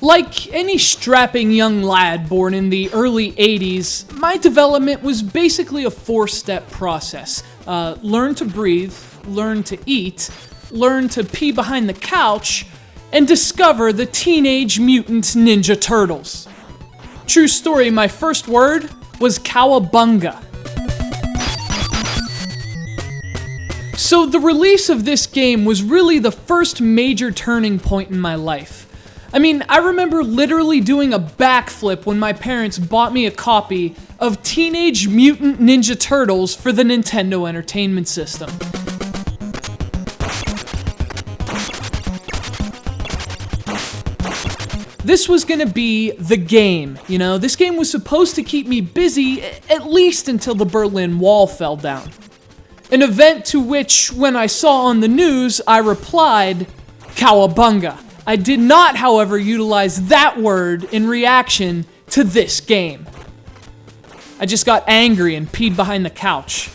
Like any strapping young lad born in the early 80s, my development was basically a 4-step process. Learn to breathe, learn to eat, learn to pee behind the couch, and discover the Teenage Mutant Ninja Turtles. True story, my first word was cowabunga. So the release of this game was really the first major turning point in my life. I mean, I remember literally doing a backflip when my parents bought me a copy of Teenage Mutant Ninja Turtles for the Nintendo Entertainment System. This was gonna be the game, you know? This game was supposed to keep me busy at least until the Berlin Wall fell down. An event to which, when I saw on the news, I replied, cowabunga. I did not, however, utilize that word in reaction to this game. I just got angry and peed behind the couch.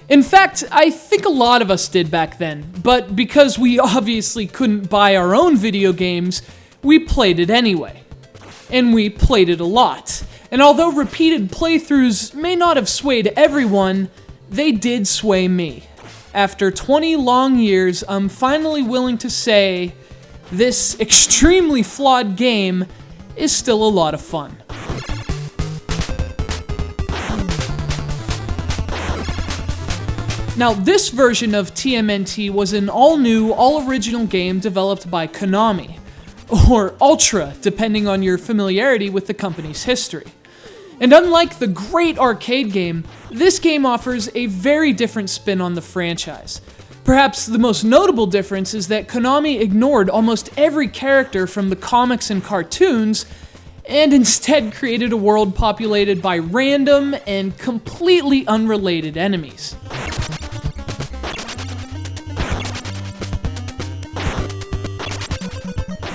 In fact, I think a lot of us did back then, but because we obviously couldn't buy our own video games, we played it anyway. And we played it a lot. And although repeated playthroughs may not have swayed everyone, they did sway me. After 20 long years, I'm finally willing to say this extremely flawed game is still a lot of fun. Now, this version of TMNT was an all-new, all-original game developed by Konami, or Ultra, depending on your familiarity with the company's history. And unlike the great arcade game, this game offers a very different spin on the franchise. Perhaps the most notable difference is that Konami ignored almost every character from the comics and cartoons, and instead created a world populated by random and completely unrelated enemies.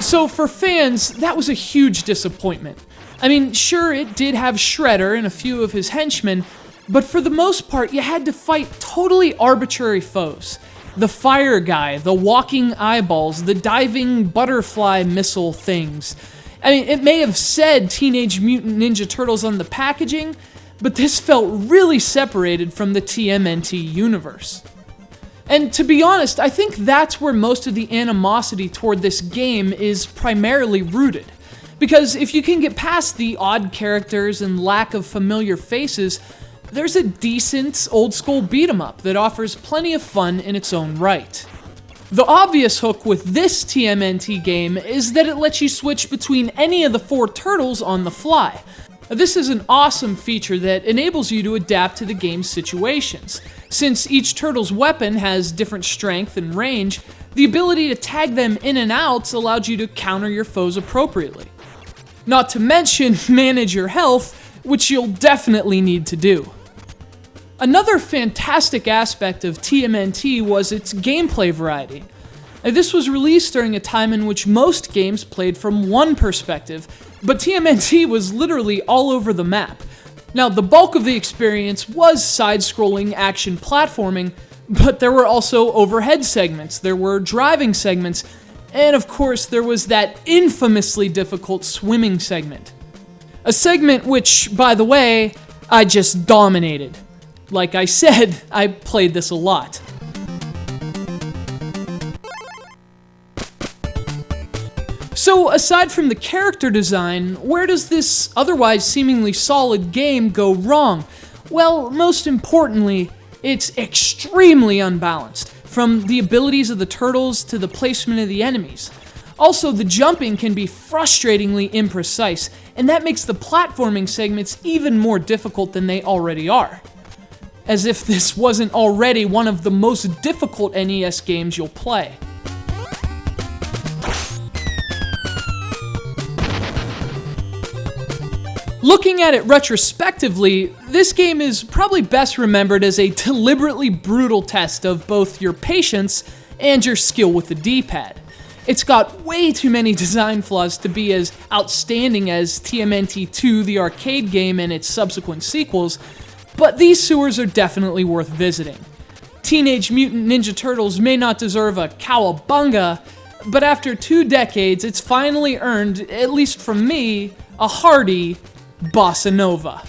So for fans, that was a huge disappointment. I mean, sure, it did have Shredder and a few of his henchmen, but for the most part, you had to fight totally arbitrary foes. The fire guy, the walking eyeballs, the diving butterfly missile things. I mean, it may have said Teenage Mutant Ninja Turtles on the packaging, but this felt really separated from the TMNT universe. And to be honest, I think that's where most of the animosity toward this game is primarily rooted. Because if you can get past the odd characters and lack of familiar faces, there's a decent old-school beat-em-up that offers plenty of fun in its own right. The obvious hook with this TMNT game is that it lets you switch between any of the 4 turtles on the fly. This is an awesome feature that enables you to adapt to the game's situations. Since each turtle's weapon has different strength and range, the ability to tag them in and out allowed you to counter your foes appropriately. Not to mention manage your health, which you'll definitely need to do. Another fantastic aspect of TMNT was its gameplay variety. This was released during a time in which most games played from one perspective, but TMNT was literally all over the map. Now, the bulk of the experience was side-scrolling action platforming, but there were also overhead segments, there were driving segments, and of course there was that infamously difficult swimming segment. A segment which, by the way, I just dominated. Like I said, I played this a lot. So aside from the character design, where does this otherwise seemingly solid game go wrong? Well, most importantly, it's extremely unbalanced, from the abilities of the turtles to the placement of the enemies. Also, the jumping can be frustratingly imprecise, and that makes the platforming segments even more difficult than they already are. As if this wasn't already one of the most difficult NES games you'll play. Looking at it retrospectively, this game is probably best remembered as a deliberately brutal test of both your patience and your skill with the D-pad. It's got way too many design flaws to be as outstanding as TMNT 2, the arcade game, and its subsequent sequels, but these sewers are definitely worth visiting. Teenage Mutant Ninja Turtles may not deserve a cowabunga, but after 2 decades, it's finally earned, at least from me, a hearty bossa nova.